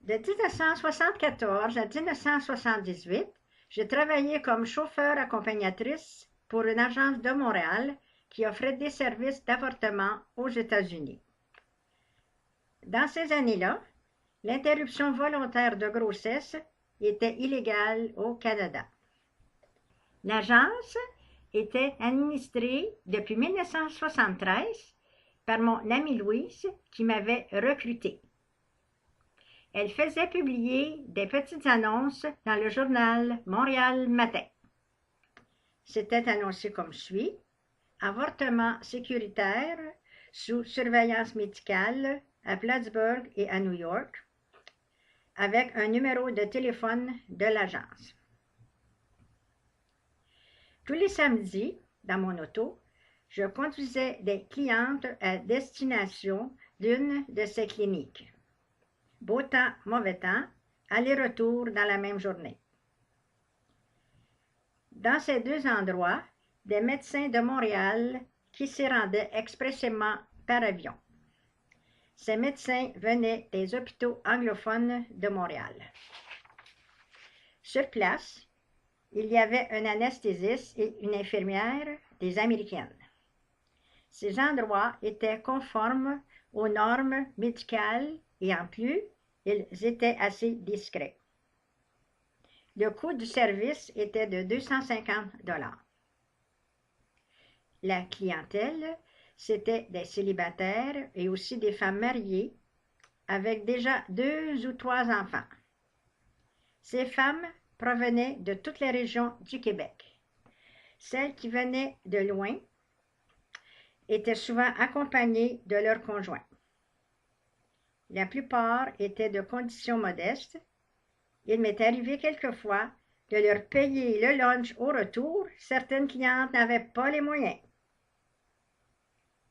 De 1974 à 1978, j'ai travaillé comme chauffeur-accompagnatrice pour une agence de Montréal qui offrait des services d'avortement aux États-Unis. Dans ces années-là, l'interruption volontaire de grossesse était illégale au Canada. L'agence était administrée depuis 1973 par mon amie Louise qui m'avait recrutée. Elle faisait publier des petites annonces dans le journal Montréal Matin. C'était annoncé comme suit: avortement sécuritaire sous surveillance médicale à Plattsburgh et à New York, avec un numéro de téléphone de l'agence. Tous les samedis, dans mon auto, je conduisais des clientes à destination d'une de ces cliniques. Beau temps, mauvais temps, aller-retour dans la même journée. Dans ces deux endroits, des médecins de Montréal qui s'y rendaient expressément par avion. Ces médecins venaient des hôpitaux anglophones de Montréal. Sur place, il y avait un anesthésiste et une infirmière, des Américaines. Ces endroits étaient conformes aux normes médicales et en plus, ils étaient assez discrets. Le coût du service était de 250 $. La clientèle, c'était des célibataires et aussi des femmes mariées avec déjà 2 ou 3 enfants. Ces femmes provenaient de toutes les régions du Québec. Celles qui venaient de loin étaient souvent accompagnées de leurs conjoints. La plupart étaient de conditions modestes. Il m'est arrivé quelquefois de leur payer le lunch au retour. Certaines clientes n'avaient pas les moyens.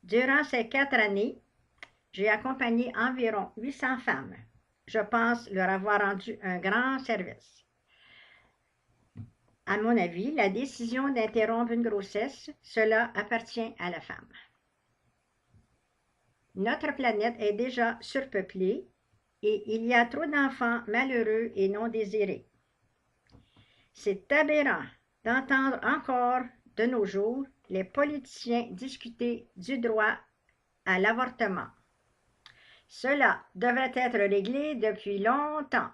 Durant ces 4 années, j'ai accompagné environ 800 femmes. Je pense leur avoir rendu un grand service. À mon avis, la décision d'interrompre une grossesse, cela appartient à la femme. Notre planète est déjà surpeuplée et il y a trop d'enfants malheureux et non désirés. C'est aberrant d'entendre encore de nos jours les politiciens discuter du droit à l'avortement. Cela devrait être réglé depuis longtemps.